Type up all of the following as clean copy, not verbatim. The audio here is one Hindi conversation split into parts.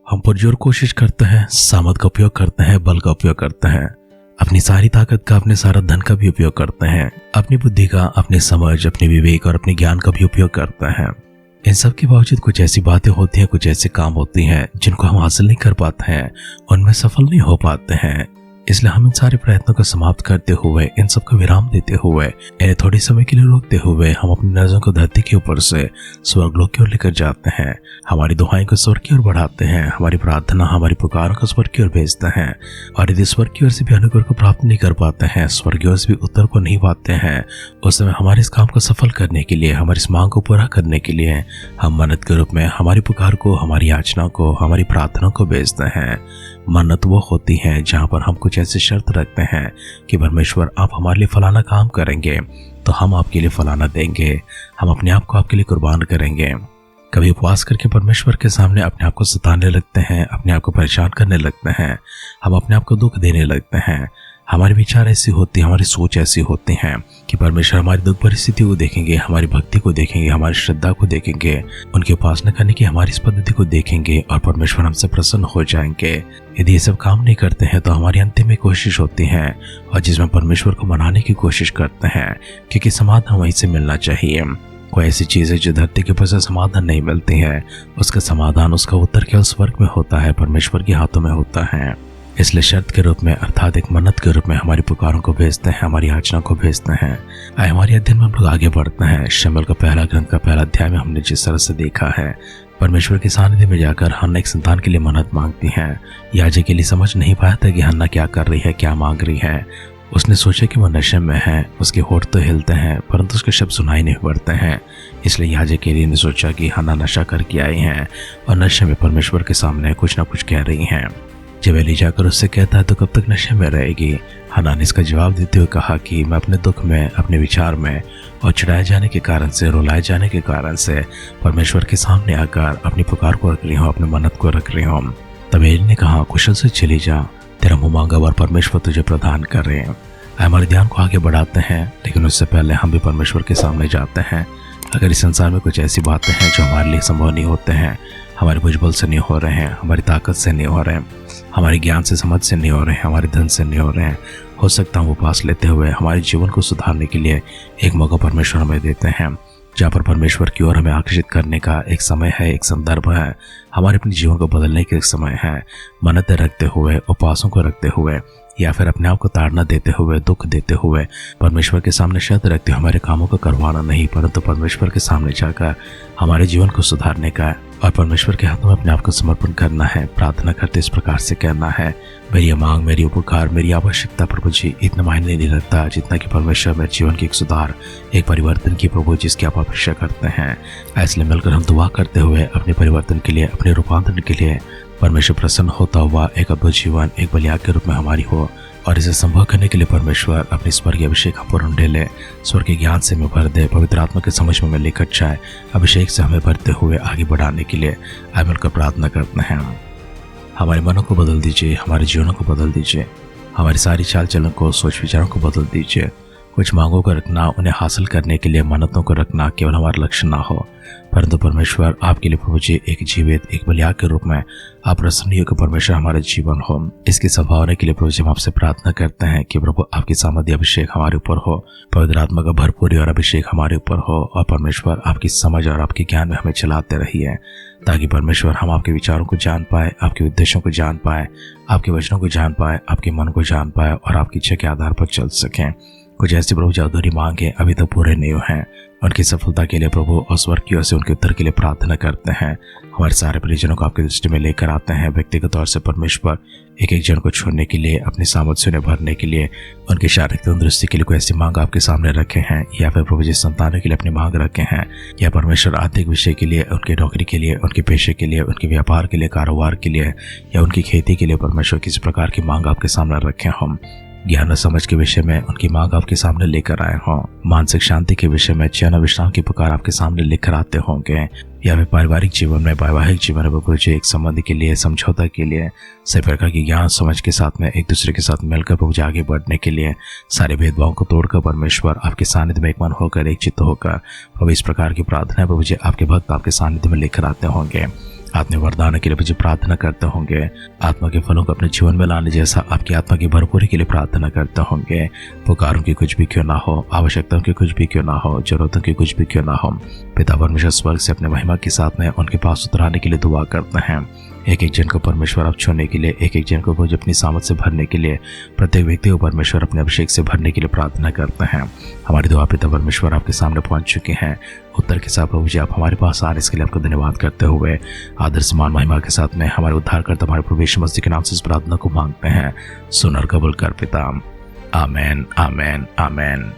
हम पुरजोर कोशिश करते हैं, सामर्थ का उपयोग करते हैं, बल का उपयोग करते हैं, अपनी सारी ताकत का, अपने सारा धन का भी उपयोग करते हैं, अपनी बुद्धि का, अपनी समझ, अपने विवेक और अपने ज्ञान का भी उपयोग करते हैं। इन सब के बावजूद कुछ ऐसी बातें होती हैं, कुछ ऐसे काम होती हैं जिनको हम हासिल नहीं कर पाते हैं, उनमें सफल नहीं हो पाते हैं। इसलिए हम इन सारे प्रयत्नों को समाप्त करते हुए, इन सब को विराम देते हुए, इन्हें थोड़ी समय के लिए रोकते हुए हम अपनी नजरों को धरती के ऊपर से स्वर्गलोक की ओर लेकर जाते हैं। हमारी दुआएं को स्वर्ग की ओर बढ़ाते हैं, हमारी प्रार्थना, हमारी पुकारों को स्वर्ग की ओर भेजते हैं। और यदि स्वर्ग की ओर से भी अनुग्रह को प्राप्त नहीं कर पाते हैं, स्वर्ग की ओर से भी उत्तर को नहीं पाते हैं, उस समय हमारे इस काम को सफल करने के लिए, हमारी इस मांग को पूरा करने के लिए हम मन्नत के रूप में हमारी पुकार को, हमारी याचना को, हमारी प्रार्थना को भेजते हैं। मन्नत वो होती है जहाँ पर हम कुछ ऐसी शर्त रखते हैं कि परमेश्वर आप हमारे लिए फलाना काम करेंगे तो हम आपके लिए फलाना देंगे, हम अपने आप को आपके लिए कुर्बान करेंगे। कभी उपवास करके परमेश्वर के सामने अपने आप को सताने लगते हैं, अपने आप को परेशान करने लगते हैं, हम अपने आप को दुख देने लगते हैं। हमारे विचार ऐसी होती, हमारी सोच ऐसी होती है कि परमेश्वर हमारी दुख परिस्थिति को देखेंगे, हमारी भक्ति को देखेंगे, हमारी श्रद्धा को देखेंगे, उनकी उपासना करने की हमारी इस पद्धति को देखेंगे और परमेश्वर हमसे प्रसन्न हो जाएंगे। यदि ये सब काम नहीं करते हैं तो हमारी अंतिम में कोशिश होती है और जिसमें परमेश्वर को मनाने की कोशिश करते हैं, क्योंकि समाधान वहीं से मिलना चाहिए। कोई ऐसी चीज है जो धरती के ऊपर से समाधान नहीं मिलती है, उसका समाधान, उसका उत्तर केवल स्वर्ग में होता है, परमेश्वर के हाथों में होता है। इसलिए शर्त के रूप में, अर्थात एक मन्नत के रूप में हमारी पुकारों को भेजते हैं, हमारी याचना को भेजते हैं। आए हमारे अध्ययन में हम लोग आगे बढ़ते हैं। शमूएल का पहला ग्रंथ का पहला अध्याय में हमने जिस तरह से देखा है, परमेश्वर के सानिध्य में जाकर हन्ना एक संतान के लिए मन्नत मांगती है। याजक के लिए समझ नहीं पाया था कि हन्ना क्या कर रही है, क्या मांग रही है। उसने सोचा कि वह नशे में है, उसके होठ तो हिलते हैं परंतु उसके शब्द सुनाई नहीं पड़ते हैं। इसलिए याजक के लिए ने सोचा कि हन्ना नशा करके आई हैं और नशे में परमेश्वर के सामने कुछ ना कुछ कह रही हैं। जब एली जाकर उससे कहता है तो कब तक नशे में रहेगी, हन्ना ने इसका जवाब देते हुए कहा कि मैं अपने दुख में, अपने विचार में और चिढ़ाए जाने के कारण से, रुलाए जाने के कारण से परमेश्वर के सामने आकर अपनी पुकार को रख रही हूँ, अपनी मन्नत को रख रही हूँ। तब एली ने कहा, कुशल से चली जा, तेरा मुँह मांगा वर परमेश्वर तुझे प्रदान कर रहे हैं। हमारे ध्यान को आगे बढ़ाते हैं, लेकिन उससे पहले हम भी परमेश्वर के सामने जाते हैं। अगर इस संसार में कुछ ऐसी बातें हैं जो हमारे लिए संभव नहीं होते हैं, हमारे भुजबल से नहीं हो रहे हैं, हमारी ताकत से नहीं हो रहे हैं, हमारे ज्ञान से, समझ से नहीं हो रहे हैं, हमारे धन से नहीं हो रहे हैं, हो सकता है उपवास लेते हुए हमारे जीवन को सुधारने के लिए एक मौका परमेश्वर हमें देते हैं, जहाँ पर परमेश्वर की ओर हमें आकर्षित करने का एक समय है, एक संदर्भ है, हमारे अपने जीवन को बदलने का एक समय है। मन्नतें रखते हुए, उपवासों को रखते हुए या फिर अपने आप को ताड़ना देते हुए, दुख देते हुए परमेश्वर के सामने शर्त रखते हुए हमारे कामों को करवाना नहीं, परंतु परमेश्वर के सामने जाकर हमारे जीवन को सुधारने का और परमेश्वर के हाथों में अपने आप को समर्पण करना है। प्रार्थना करते इस प्रकार से कहना है, मेरी मांग, मेरी उपकार, मेरी आवश्यकता प्रभु जी इतना मायने नहीं रखता जितना कि परमेश्वर मेरे जीवन की एक सुधार, एक परिवर्तन की प्रभु जिसकी आप अपेक्षा करते हैं। इसलिए मिलकर हम दुआ करते हुए अपने परिवर्तन के लिए, अपने रूपांतरण के लिए परमेश्वर प्रसन्न होता हुआ एक अद्भुत जीवन, एक बलियाग के रूप में हमारी हो। और इसे संभव करने के लिए परमेश्वर अपने स्वर्गीय अभिषेक हम पर ढेले, स्वर्गीय ज्ञान से हमें भर दे, पवित्र आत्मा के समझ में लेकर जाए, अभिषेक से हमें भरते हुए आगे बढ़ाने के लिए आए मिलकर प्रार्थना करते हैं। हमारे मनों को बदल दीजिए, हमारे जीवनों को बदल दीजिए, हमारी सारी चाल चलन को, सोच विचारों को बदल दीजिए। कुछ मांगों को रखना, उन्हें हासिल करने के लिए मन्नतों को रखना केवल हमारा लक्ष्य ना हो, परंतु परमेश्वर आपके लिए प्रभु जी एक जीवित, एक बलियाग के रूप में आप प्रसन्न होकर परमेश्वर हमारा जीवन हो। इसकी संभावना के लिए प्रभु जी हम आपसे प्रार्थना करते हैं कि प्रभु आपकी सामर्थ्य अभिषेक हमारे ऊपर हो, पवित्र आत्मा का भरपूरी और अभिषेक हमारे ऊपर हो और परमेश्वर आपकी समझ और आपके ज्ञान में हमें चलाते रहिए, ताकि परमेश्वर हम आपके विचारों को जान पाए, आपके उद्देश्यों को जान पाए, आपके वचनों को जान पाए, आपके मन को जान पाए और आपकी इच्छा के आधार पर चल सकें। कुछ ऐसी प्रभु जो अधूरी मांगे अभी तक पूरे नहीं हुए हैं, उनकी सफलता के लिए प्रभु और स्वर्ग की ओर से उनके उत्तर के लिए प्रार्थना करते हैं। हमारे सारे परिजनों को आपकी दृष्टि में लेकर आते हैं। व्यक्तिगत तौर से परमेश्वर एक एक जन को छोड़ने के लिए, अपनी सामर्थ्य से भरने के लिए, उनकी शारीरिक तंदुरुस्ती के लिए कोई ऐसी मांग आपके सामने रखे हैं, या फिर प्रभु जी संतानों के लिए अपनी मांग रखे हैं, या परमेश्वर आर्थिक विषय के लिए, उनकी नौकरी के लिए, उनके पेशे के लिए, उनके व्यापार के लिए, कारोबार के लिए या उनकी खेती के लिए परमेश्वर किसी प्रकार की मांग आपके सामने रखे हम। ज्ञान और समझ के विषय में उनकी मांग आपके सामने लेकर आए हों। मानसिक शांति के विषय में चैन और विश्राम की पुकार आपके सामने लेकर आते होंगे, या फिर पारिवारिक जीवन में, वैवाहिक जीवन में प्रभु जी एक संबंध के लिए, समझौता के लिए, सभी प्रकार की ज्ञान समझ के साथ में एक दूसरे के साथ मिलकर प्रभु जी आगे बढ़ने के लिए, सारे भेदभावों को तोड़कर परमेश्वर आपके सानिध्य में एक मन होकर, एक चित्त होकर प्रभु इस प्रकार की प्रार्थना प्रभु जी आपके भक्त आपके सानिध्य में लेकर आते होंगे। आत्मिक वरदानों के लिए मुझे प्रार्थना करते होंगे, आत्मा के फलों को अपने जीवन में लाने जैसा आपकी आत्मा की भरपूरी के लिए प्रार्थना करते होंगे। पुकारों की कुछ भी क्यों ना हो, आवश्यकताओं की कुछ भी क्यों ना हो, जरूरतों की कुछ भी क्यों ना हो, पिता परमेश्वर स्वर्ग से अपने महिमा के साथ में उनके पास उतराने के लिए दुआ करते हैं। एक एक जन को परमेश्वर आप छूने के लिए, एक एक जन को मुझे अपनी सामत से भरने के लिए, प्रत्येक व्यक्ति को परमेश्वर अपने अभिषेक से भरने के लिए प्रार्थना करते हैं। हमारी दुआ पिता परमेश्वर आपके सामने पहुंच चुके हैं। उत्तर के साथ प्रभु जी आप हमारे पास आने इसके लिए आपका धन्यवाद करते हुए आदर सम्मान महिमा के साथ में हमारे उद्धारकर्ता हमारे प्रभु यीशु मसीह के नाम से इस प्रार्थना को मांगते हैं। सुन और कबूल कर पिता। आमेन, आमेन, आमेन।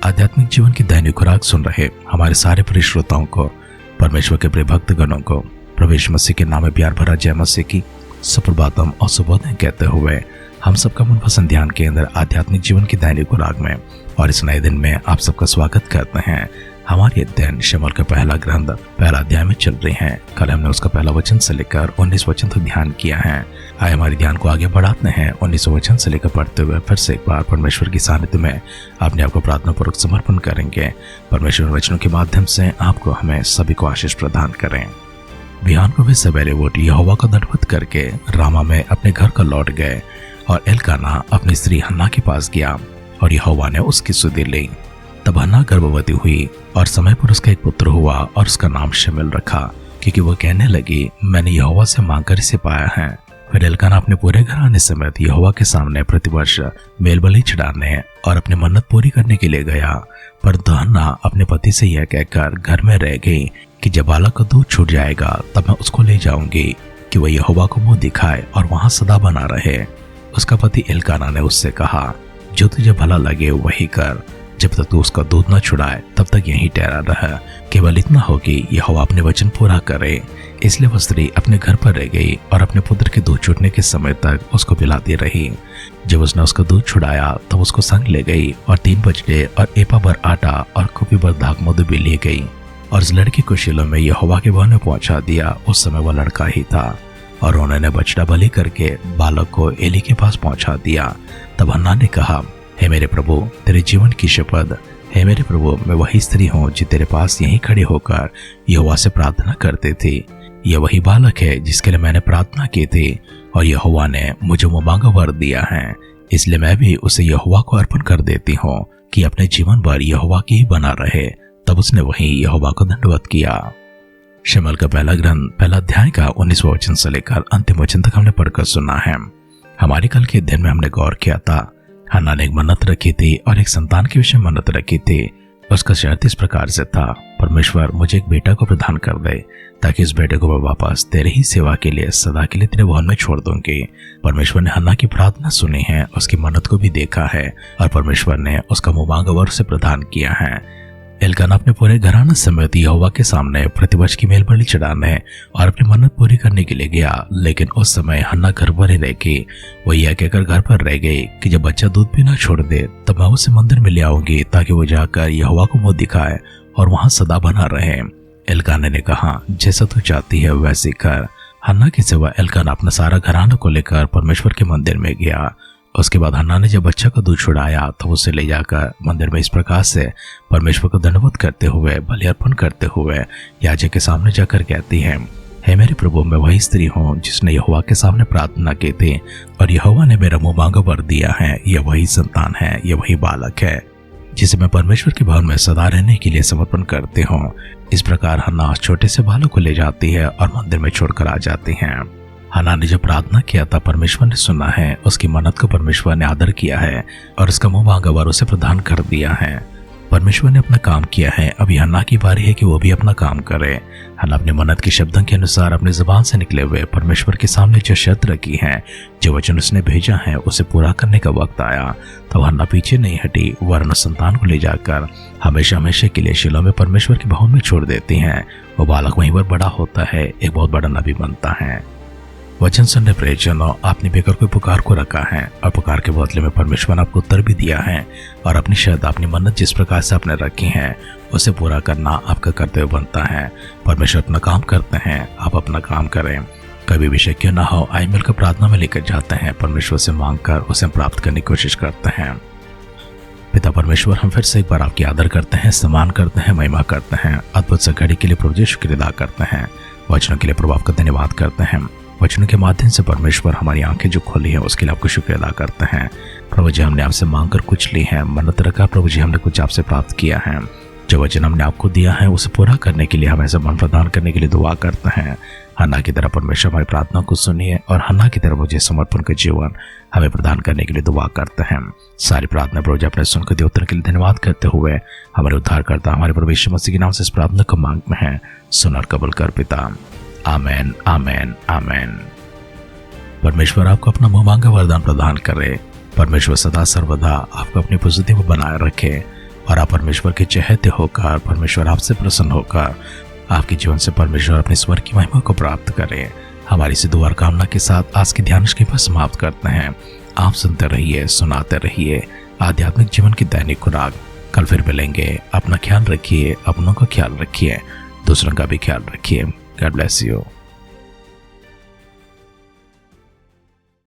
आध्यात्मिक जीवन की दैनिक खुराक सुन रहे हमारे सारे प्रिय श्रोताओं को, परमेश्वर के प्रिय भक्तगणों को प्रभु यीशु मसीह के नाम में प्यार भरा जय मसीह की सुप्रभातम और सुबोधन कहते हुए हम सबका मनपसंद ध्यान केंद्र आध्यात्मिक जीवन की दैनिक खुराक में और इस नए दिन में आप सबका स्वागत करते हैं। हमारी अध्ययन शमूएल का पहला ग्रंथ पहला अध्याय में चल रही है। कल हमने उसका पहला वचन से लेकर 19 वचन तक ध्यान किया है। आइए हमारे ध्यान को आगे बढ़ाते हैं। 19 वचन से लेकर पढ़ते हुए फिर से एक बार परमेश्वर की सानिध्य में अपने आप को प्रार्थना पूर्वक समर्पण करेंगे। परमेश्वर वचनों के माध्यम से आपको हमें सभी को आशीष प्रदान करें। बिहान को वे सवेरे उठ यहोवा का दंडवत करके रामा में अपने घर का लौट गए और एल्काना अपनी स्त्री हन्ना के पास गया और यहोवा ने उसकी सुधि ली। तब हन्ना गर्भवती हुई और समय पर उसका एक पुत्र हुआ और उसका नाम शमूएल रखा, क्योंकि वो कहने लगी मैंने यहोवा से मांगकर इसे पाया है। फिर एल्काना अपने पूरे घराने समेत यहोवा के सामने प्रतिवर्ष मेल बलि चढ़ाने और अपनी मन्नत पूरी करने के लिए गया। परंतु हन्ना अपने पति से यह कहकर घर में रह गई कि जब बालक का दूध छूट जाएगा तब मैं उसको ले जाऊंगी कि वह यहोवा को मुंह दिखाए और वहां सदा बना रहे। उसका पति एल्काना ने उससे कहा जो तुझे भला लगे वही कर, जब तक तू उसका दूध न छुड़ाए तब तक यहीं ठहरा रह, केवल इतना हो कि यहोवा अपने वचन पूरा करे। इसलिए वह स्त्री अपने घर पर रह गई और अपने पुत्र के दूध छूटने के समय तक उसको पिलाती रही। जब उसने उसका दूध छुड़ाया तब उसको संग ले गई और 3 बछड़े और एपा भर आटा और कुपी भर दाख मधु भी ले गई और उस लड़के को शीलो में यहोवा के भवन में पहुंचा दिया। उस समय वह लड़का ही था और उन्होंने बछड़ा बलि करके बालक को एली के पास पहुंचा दिया। तब हन्ना ने कहा हे मेरे प्रभु तेरे जीवन की शपथ, हे मेरे प्रभु मैं वही स्त्री हूँ जो तेरे पास यहीं खड़े होकर यहोवा से प्रार्थना करते थे। यह वही बालक है जिसके लिए मैंने प्रार्थना की थी और यहोवा ने मुझे वो मांगा वर दिया है। इसलिए मैं भी उसे यहोवा को अर्पण कर देती हूँ कि अपने जीवन भर यहोवा की ही बना रहे। तब उसने वही यहोवा को दंडवत किया। शमूएल का पहला ग्रंथ पहला अध्याय का 19वां वचन से लेकर अंतिम वचन तक हमने पढ़कर सुना है। हमारे कल के अध्ययन में हमने गौर किया था हन्ना ने एक मन्नत रखी थी और एक संतान के विषय मन्नत रखी थी। उसका शर्त इस प्रकार से था परमेश्वर मुझे एक बेटा को प्रदान कर दे ताकि इस बेटे को मैं वापस तेरे ही सेवा के लिए सदा के लिए तेरे भवन में छोड़ दूंगी। परमेश्वर ने हन्ना की प्रार्थना सुनी है, उसकी मन्नत को भी देखा है और परमेश्वर ने उसका मुंह मांगा वर से प्रदान किया है। एल्काना अपने पूरे घराने समेत यहोवा के सामने प्रतिवर्ष की मेल बलि चढ़ाने और अपनी मन्नत पूरी करने के लिए गया, लेकिन उस समय हन्ना घर पर ही रह गई। वो यह कहकर घर पर रह गई कि जब बच्चा दूध पीना छोड़ दे तब मैं उसे मंदिर में ले आऊंगी ताकि वो जाकर यहोवा को मुंह दिखाए और वहां सदा बना रहे। एल्काना ने कहा जैसा तू चाहती है वैसे कर। हन्ना के सिवा एल्काना अपना सारा घराना को लेकर परमेश्वर के मंदिर में गया। उसके बाद हन्ना ने जब बच्चा का दूध छुड़ाया तो उसे ले जाकर मंदिर में इस प्रकार से परमेश्वर को दंडवत करते हुए बलि अर्पण करते हुए याजक के सामने जाकर कहती है हे मेरे प्रभु मैं वही स्त्री हूँ जिसने यहोवा के सामने प्रार्थना की थी और यहोवा ने मेरा मुंह मांगा वर दिया है। यह वही संतान है, यह वही बालक है जिसे मैं परमेश्वर के भवन में सदा रहने के लिए समर्पण करती हूँ। इस प्रकार हन्ना छोटे से बालक को ले जाती है और मंदिर में छोड़कर आ जाती है। हन्ना ने जब प्रार्थना किया था परमेश्वर ने सुना है, उसकी मन्नत को परमेश्वर ने आदर किया है और उसका मुंह मांगा वर उसे प्रदान कर दिया है। परमेश्वर ने अपना काम किया है, अभी हन्ना की बारी है कि वो भी अपना काम करे। हन्ना अपने मन्नत की शब्दों के अनुसार अपने जुबान से निकले हुए परमेश्वर के सामने जो शर्त रखी है, जो वचन उसने भेजा है उसे पूरा करने का वक्त आया। तब हन्ना पीछे नहीं हटी, वरन संतान को ले जाकर हमेशा हमेशा के लिए शीलो में परमेश्वर के भवन में छोड़ देती है। वो बालक वहीं पर बड़ा होता है, एक बहुत बड़ा नबी बनता है। वचन सुनने प्रियजनों आपने बेकर कोई पुकार को रखा है और पुकार के बदले में परमेश्वर ने आपको उत्तर भी दिया है और अपनी शर्त अपनी मन्नत जिस प्रकार से आपने रखी है उसे पूरा करना आपका कर्तव्य बनता है। परमेश्वर अपना काम करते हैं, आप अपना काम करें। कभी भी शक्य ना हो आइए मिलकर प्रार्थना में लेकर जाते हैं, परमेश्वर से मांग कर उसे प्राप्त करने की कोशिश करते हैं। पिता परमेश्वर हम फिर से एक बार आपकी आदर करते हैं, सम्मान करते हैं, महिमा करते हैं। अद्भुत से घड़ी के लिए प्रभु जी शुक्रिया अदा करते हैं। वचनों के लिए प्रभु आपका धन्यवाद करते हैं। वचनों के माध्यम से परमेश्वर हमारी आंखें जो खोली है उसके लिए आपको शुक्र अदा करते हैं। प्रभु जी, हमने आपसे मांगकर कुछ ली है, मन्नत रखा प्रभु जी, हमने कुछ आपसे प्राप्त किया है। जो वचन हमने आपको दिया है उसे पूरा करने के लिए, हमें ऐसा मन प्रदान करने के लिए दुआ करते हैं। हन्ना की तरह परमेश्वर हमारी प्रार्थना को सुनिए और हन्ना की तरह मुझे समर्पण का जीवन हमें प्रदान करने के लिए दुआ करते हैं। सारी प्रार्थना प्रभु जी अपने सुनकर दिए उत्तर के लिए धन्यवाद करते हुए हमारे उद्धारकर्ता हमारे प्रभु यीशु मसीह के नाम से इस प्रार्थना को मांगते हैं। सुन और कबूल कर पिता। आमेन, आमेन, आमेन। परमेश्वर आपको अपना बहुमांगा वरदान प्रदान करे। परमेश्वर सदा सर्वदा आपको अपनी उपस्थिति में बनाए रखे और आप परमेश्वर के चहेते होकर, परमेश्वर आपसे प्रसन्न होकर आपके जीवन से परमेश्वर अपने स्वर की महिमा को प्राप्त करें। हमारी से दुआ कामना के साथ आज की ध्यान की बात समाप्त करते हैं। आप सुनते रहिए, सुनाते रहिए आध्यात्मिक जीवन की दैनिक खुराक। कल फिर मिलेंगे। अपना ख्याल रखिए, अपनों का ख्याल रखिए, दूसरों का भी ख्याल रखिए। God bless you.